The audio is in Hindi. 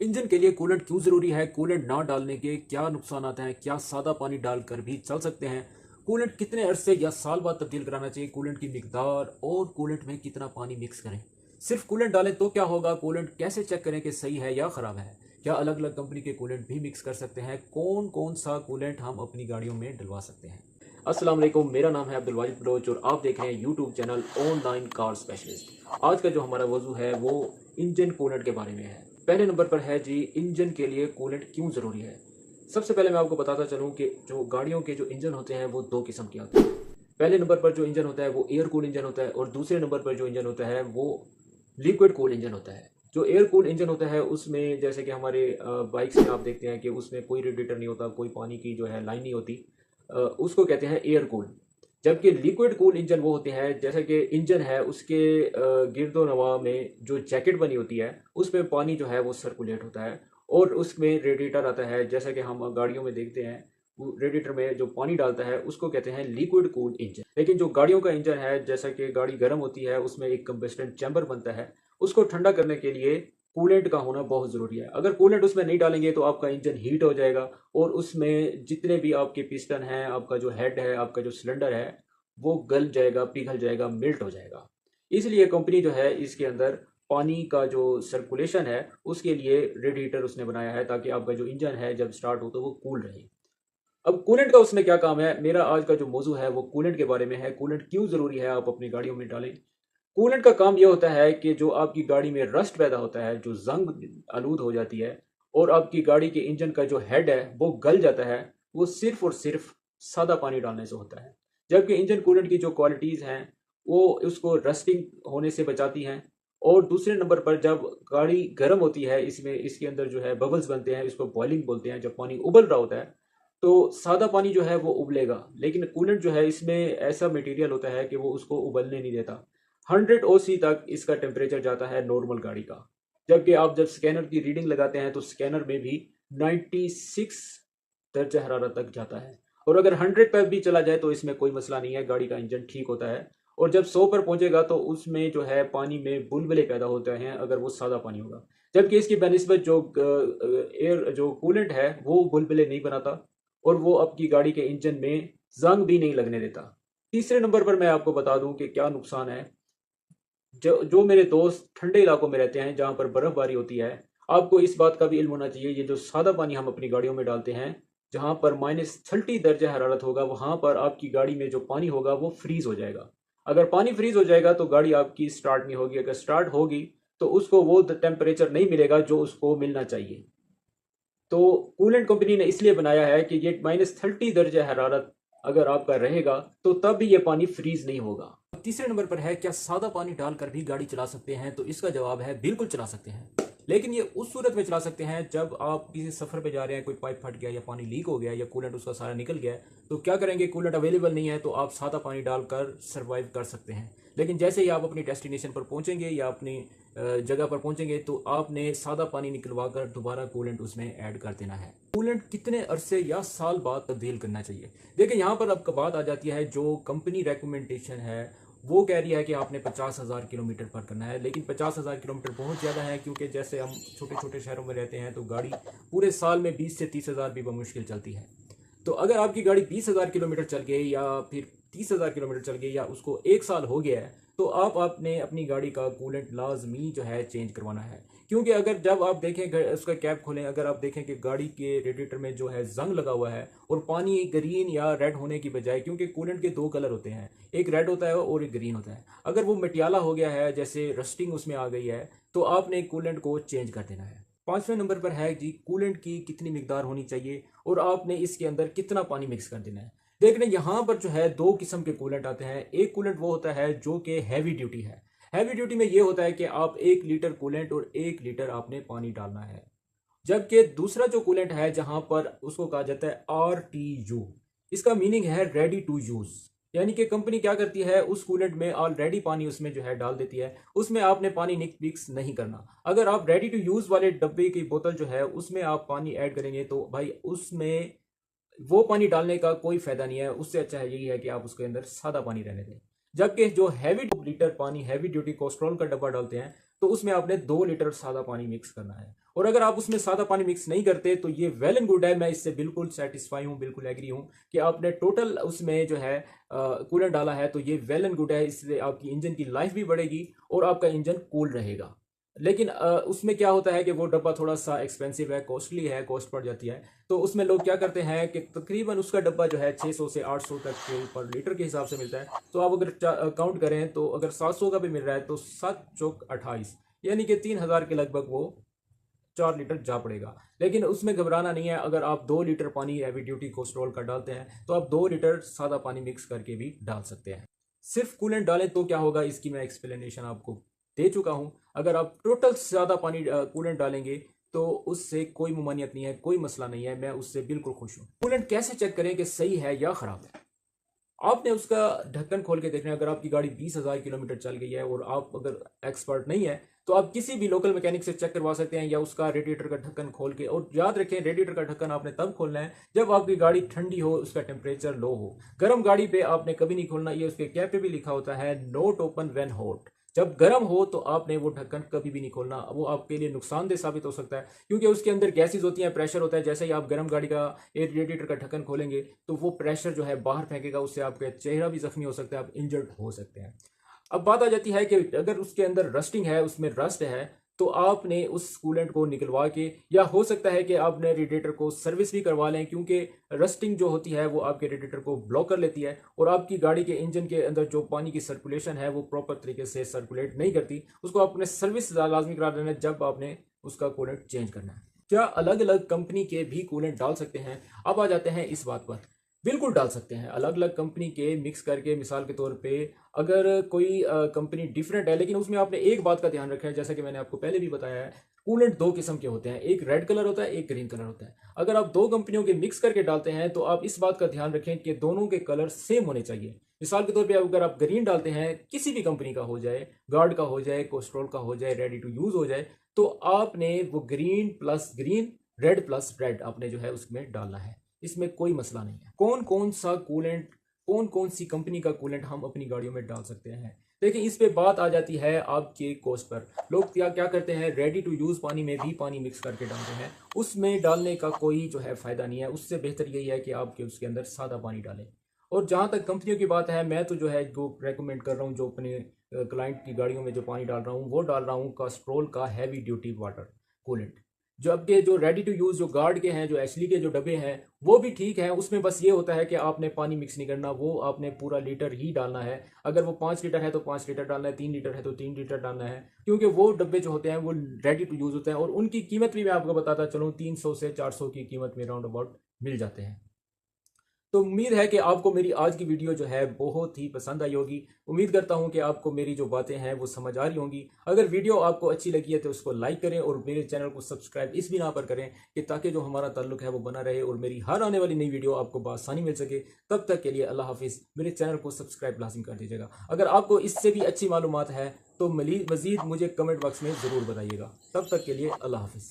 इंजन के लिए कूलेंट क्यों ज़रूरी है? कूलेंट ना डालने के क्या नुकसान हैं? क्या सादा पानी डालकर भी चल सकते हैं? कूलेंट कितने अरसे या साल बाद तब्दील कराना चाहिए? कूलेंट की मिकदार और कूलेंट में कितना पानी मिक्स करें? सिर्फ कूलेंट डालें तो क्या होगा? कूलेंट कैसे चेक करें कि सही है या ख़राब है? क्या अलग अलग कंपनी के कूलेंट भी मिक्स कर सकते हैं? कौन कौन सा कूलेंट हम अपनी गाड़ियों में डलवा सकते हैं? अस्सलाम वालेकुम, मेरा नाम है अब्दुल वाजिद बलोच और आप देख रहे हैं YouTube channel online car specialist. आज का जो हमारा वजू है वो इंजन कूलेंट के बारे में है। पहले नंबर पर है जी, इंजन के लिए कूलेंट क्यों ज़रूरी है। सबसे पहले मैं आपको बताता चलूँ कि जो गाड़ियों के जो इंजन होते हैं वो दो किस्म के होते हैं। पहले नंबर पर जो इंजन होता है वो एयर कूल इंजन होता है और दूसरे नंबर पर जो इंजन होता है वो लिक्विड कूल इंजन होता है। जो एयर कूल इंजन होता है उसमें जैसे कि हमारे बाइक्स में आप देखते हैं कि उसमें कोई रेडिएटर नहीं होता, कोई पानी की जो है लाइन नहीं होती। उसको कहते हैं एयर कूल। जबकि लिक्विड कूल इंजन वो होते हैं जैसे कि इंजन है उसके गिर्दो नवा में जो जैकेट बनी होती है उसमें पानी जो है वो सर्कुलेट होता है और उसमें रेडिएटर आता है। जैसा कि हम गाड़ियों में देखते हैं, रेडिएटर में जो पानी डालता है उसको कहते हैं लिक्विड कूल इंजन। लेकिन जो गाड़ियों का इंजन है, जैसा कि गाड़ी गर्म होती है उसमें एक कंबस्टन चैम्बर बनता है, उसको ठंडा करने के लिए कूलेंट का होना बहुत ज़रूरी है। अगर कूलेंट उसमें नहीं डालेंगे तो आपका इंजन हीट हो जाएगा और उसमें जितने भी आपके पिस्टन हैं, आपका जो हेड है, आपका जो सिलेंडर है, वो गल जाएगा, पिघल जाएगा, मेल्ट हो जाएगा। इसलिए कंपनी जो है इसके अंदर पानी का जो सर्कुलेशन है उसके लिए रेडिएटर उसने बनाया है ताकि आपका जो इंजन है जब स्टार्ट हो तो वो कूल रहे। अब कूलेंट का उसमें क्या काम है? मेरा आज का जो मौजू है वो कूलेंट के बारे में है। कूलेंट क्यों ज़रूरी है आप अपनी गाड़ियों में डालें। कूलेंट का काम यह होता है कि जो आपकी गाड़ी में रस्ट पैदा होता है, जो जंग आलूद हो जाती है और आपकी गाड़ी के इंजन का जो हेड है वो गल जाता है, वो सिर्फ और सिर्फ सादा पानी डालने से होता है। जबकि इंजन कूलेंट की जो क्वालिटीज़ हैं वो उसको रस्टिंग होने से बचाती हैं। और दूसरे नंबर पर जब गाड़ी गर्म होती है, इसमें इसके अंदर जो है बबल्स बनते हैं, इसको बॉइलिंग बोलते हैं। जब पानी उबल रहा होता है तो सादा पानी जो है वो उबलेगा, लेकिन कूलेंट जो है इसमें ऐसा मटेरियल होता है कि वो उसको उबलने नहीं देता। 100 OC तक इसका टेम्परेचर जाता है नॉर्मल गाड़ी का। जबकि आप जब स्कैनर की रीडिंग लगाते हैं तो स्कैनर में भी 96 दर्जा हरारत तक जाता है। और अगर 100 पर भी चला जाए तो इसमें कोई मसला नहीं है, गाड़ी का इंजन ठीक होता है। और जब 100 पर पहुंचेगा तो उसमें जो है पानी में बुलबुले पैदा होते हैं अगर वो सादा पानी होगा। जबकि इसकी बनस्बत जो एयर जो कूलेंट है वो बुलबुले नहीं बनाता और वो आपकी गाड़ी के इंजन में जंग भी नहीं लगने देता। तीसरे नंबर पर मैं आपको बता दूं कि क्या नुकसान है। जो जो मेरे दोस्त ठंडे इलाकों में रहते हैं जहाँ पर बर्फबारी होती है, आपको इस बात का भी इल्म होना चाहिए, ये जो सादा पानी हम अपनी गाड़ियों में डालते हैं, जहाँ पर -30 दर्जा हरारत होगा वहाँ पर आपकी गाड़ी में जो पानी होगा वो फ्रीज हो जाएगा। अगर पानी फ्रीज हो जाएगा तो गाड़ी आपकी स्टार्ट नहीं होगी। अगर स्टार्ट होगी तो उसको वो टेम्परेचर नहीं मिलेगा जो उसको मिलना चाहिए। तो कूलेंट कंपनी ने इसलिए बनाया है कि ये -30 दर्जा हरारत अगर आपका रहेगा तो तब भी ये पानी फ्रीज नहीं होगा। तीसरे नंबर पर है, क्या सादा पानी डालकर भी गाड़ी चला सकते हैं? तो इसका जवाब है बिल्कुल चला सकते हैं। लेकिन ये उस सूरत में चला सकते हैं जब आप किसी सफर पे जा रहे हैं, कोई पाइप फट गया या पानी लीक हो गया या कूलेंट उसका सारा निकल गया है, तो क्या करेंगे? कूलेंट अवेलेबल नहीं है तो आप सादा पानी डालकर सर्वाइव कर सकते हैं। लेकिन जैसे ही आप अपनी डेस्टिनेशन पर पहुंचेंगे या अपनी जगह पर पहुंचेंगे तो आपने सादा पानी निकलवा कर दोबारा कूलेंट उसमें ऐड कर देना है। कूलेंट कितने अरसे या साल बाद तब्दील करना चाहिए? देखिए, यहाँ पर अब बात आ जाती है, जो कंपनी रेकमेंडेशन है वो कह रही है कि आपने 50,000 किलोमीटर पर करना है। लेकिन 50,000 किलोमीटर बहुत ज़्यादा है, क्योंकि जैसे हम छोटे छोटे शहरों में रहते हैं तो गाड़ी पूरे साल में 20 से 30,000 भी बमुश्किल चलती है। तो अगर आपकी गाड़ी 20,000 किलोमीटर चल गई या फिर 30,000 किलोमीटर चल गई या उसको 1 साल हो गया है तो आप आपने अपनी गाड़ी का कूलेंट लाजमी जो है चेंज करवाना है। क्योंकि अगर जब आप देखें उसका कैप खोलें, अगर आप देखें कि गाड़ी के रेडिएटर में जो है जंग लगा हुआ है और पानी ग्रीन या रेड होने की बजाय, क्योंकि कूलेंट के दो कलर होते हैं, एक रेड होता है और एक ग्रीन होता है, अगर वो मटियाला हो गया है, जैसे रस्टिंग उसमें आ गई है, तो आपने कूलेंट को चेंज कर देना है। पांचवें नंबर पर है जी, कूलेंट की कितनी मिकदार होनी चाहिए और आपने इसके अंदर कितना पानी मिक्स कर देना है। देख लें, यहाँ पर जो है दो किस्म के कूलेंट आते हैं। एक कूलेंट वो होता है जो कि हैवी ड्यूटी है। हैवी ड्यूटी में ये होता है कि आप 1 लीटर कूलेंट और 1 लीटर आपने पानी डालना है। जबकि दूसरा जो कूलेंट है जहां पर उसको कहा जाता है RTU, इसका मीनिंग है रेडी टू यूज। यानी कि कंपनी क्या करती है, उस कूलेंट में ऑलरेडी पानी उसमें जो है डाल देती है, उसमें आपने पानी मिक्स नहीं करना। अगर आप रेडी टू यूज वाले डब्बे की बोतल जो है उसमें आप पानी ऐड करेंगे तो भाई उसमें वो पानी डालने का कोई फायदा नहीं है। उससे अच्छा है यही है कि आप उसके अंदर सादा पानी रहने दें। जबकि जो हैवी लीटर पानी, हैवी ड्यूटी कोस्ट्रॉल का डब्बा डालते हैं, तो उसमें आपने 2 लीटर सादा पानी मिक्स करना है और अगर आप उसमें सादा पानी मिक्स नहीं करते तो ये वेल एंड गुड है, मैं इससे बिल्कुल सेटिस्फाई हूँ, बिल्कुल एग्री हूँ कि आपने टोटल उसमें जो है कूलेंट डाला है, तो ये वेल एंड गुड है। इससे आपकी इंजन की लाइफ भी बढ़ेगी और आपका इंजन कूल रहेगा। लेकिन उसमें क्या होता है कि वो डब्बा थोड़ा सा एक्सपेंसिव है, कॉस्टली है, कॉस्ट पड़ जाती है। तो उसमें लोग क्या करते हैं कि तकरीबन उसका डब्बा जो है 600 से 800 तक के पर लीटर के हिसाब से मिलता है। तो आप अगर काउंट करें तो अगर 700 का भी मिल रहा है तो 7 चौक 28, यानी कि 3000 के लगभग वो 4 लीटर जा पड़ेगा। लेकिन उसमें घबराना नहीं है, अगर आप 2 लीटर पानी हैवी ड्यूटी कोस्ट्रोल का डालते हैं तो आप 2 लीटर सादा पानी मिक्स करके भी डाल सकते हैं। सिर्फ कूलेंट डालें तो क्या होगा, इसकी मैं एक्सप्लेनेशन आपको दे चुका हूं। अगर आप टोटल ज़्यादा पानी कूलेंट डालेंगे तो उससे कोई मुमानियत नहीं है, कोई मसला नहीं है, मैं उससे बिल्कुल खुश हूँ। कूलेंट कैसे चेक करें कि सही है या ख़राब है? आपने उसका ढक्कन खोल के देखना है। अगर आपकी गाड़ी 20,000 किलोमीटर चल गई है और आप अगर एक्सपर्ट नहीं है तो आप किसी भी लोकल मैकेनिक से चेक करवा सकते हैं, या उसका रेडिएटर का ढक्कन खोल के। और याद रखें, रेडिएटर का ढक्कन आपने तब खोलना है जब आपकी गाड़ी ठंडी हो, उसका टेम्परेचर लो हो। गर्म गाड़ी पे आपने कभी नहीं खोलना, ये उसके कैप पे भी लिखा होता है, नोट ओपन व्हेन हॉट। जब गर्म हो तो आपने वो ढक्कन कभी भी नहीं खोलना, वो आपके लिए नुकसानदेह साबित हो सकता है, क्योंकि उसके अंदर गैसेज होती हैं, प्रेशर होता है। जैसे ही आप गर्म गाड़ी का एयर रेडिएटर का ढक्कन खोलेंगे तो वो प्रेशर जो है बाहर फेंकेगा, उससे आपका चेहरा भी जख्मी हो सकता है, आप इंजर्ड हो सकते हैं। अब बात आ जाती है कि अगर उसके अंदर रस्टिंग है, उसमें रस्ट है, तो आपने उस कूलेंट को निकलवा के, या हो सकता है कि आपने रेडिएटर को सर्विस भी करवा लें, क्योंकि रस्टिंग जो होती है वो आपके रेडिएटर को ब्लॉक कर लेती है और आपकी गाड़ी के इंजन के अंदर जो पानी की सर्कुलेशन है वो प्रॉपर तरीके से सर्कुलेट नहीं करती। उसको आपने सर्विस लाजमी करा देना है जब आपने उसका कूलेंट चेंज करना है। क्या अलग अलग कंपनी के भी कूलेंट डाल सकते हैं? अब आ जाते हैं इस बात पर। बिल्कुल डाल सकते हैं, अलग अलग कंपनी के मिक्स करके। मिसाल के तौर पे अगर कोई कंपनी डिफरेंट है, लेकिन उसमें आपने एक बात का ध्यान रखा है, जैसा कि मैंने आपको पहले भी बताया है, कूलेंट 2 किस्म के होते हैं, एक रेड कलर होता है, एक ग्रीन कलर होता है। अगर आप 2 कंपनियों के मिक्स करके डालते हैं तो आप इस बात का ध्यान रखें कि दोनों के कलर सेम होने चाहिए। मिसाल के तौर पे अगर आप ग्रीन डालते हैं, किसी भी कंपनी का हो जाए, गार्ड का हो जाए, कोस्ट्रोल का हो जाए, रेडी टू यूज हो जाए, तो आपने वो green plus green, red plus red आपने जो है उसमें डालना है। इसमें कोई मसला नहीं है। कौन कौन सा कूलेंट, कौन कौन सी कंपनी का कूलेंट हम अपनी गाड़ियों में डाल सकते हैं? देखिए, इस पे बात आ जाती है आपके कॉस्ट पर। लोग क्या क्या करते हैं, रेडी टू यूज़ पानी में भी पानी मिक्स करके डालते हैं। उसमें डालने का कोई जो है फ़ायदा नहीं है। उससे बेहतर यही है कि आपके उसके अंदर सादा पानी डालें। और जहाँ तक कंपनियों की बात है, मैं तो जो है वो रेकमेंड कर रहा हूँ, जो अपने क्लाइंट की गाड़ियों में जो पानी डाल रहा हूँ वो डाल रहा हूँ कास्ट्रोल का हैवी ड्यूटी वाटर कूलेंट। जो आपके जो रेडी टू यूज़ जो गार्ड के हैं, जो एचली के जो डब्बे हैं, वो भी ठीक है। उसमें बस ये होता है कि आपने पानी मिक्स नहीं करना, वो आपने पूरा लीटर ही डालना है। अगर वो 5 लीटर है तो 5 लीटर डालना है, 3 लीटर है तो 3 लीटर डालना है, क्योंकि वो डब्बे जो होते हैं वो रेडी टू यूज़ होते हैं। और उनकी कीमत भी मैं आपको बताता चलूँ, 300 से 400 की कीमत में राउंड अबाउट मिल जाते हैं। तो उम्मीद है कि आपको मेरी आज की वीडियो जो है बहुत ही पसंद आई होगी। उम्मीद करता हूं कि आपको मेरी जो बातें हैं वो समझ आ रही होंगी। अगर वीडियो आपको अच्छी लगी है तो उसको लाइक करें और मेरे चैनल को सब्सक्राइब इस बिना पर करें कि ताकि जो हमारा ताल्लुक है वो बना रहे और मेरी हर आने वाली नई वीडियो आपको बआसानी मिल सके। तब तक के लिए अल्लाह हाफिज़। मेरे चैनल को सब्सक्राइब लाजिम कर दीजिएगा। अगर आपको इससे भी अच्छी मालूमात है तो मज़ीद मुझे कमेंट बॉक्स में ज़रूर बताइएगा। तब तक के लिए अल्लाह हाफिज़।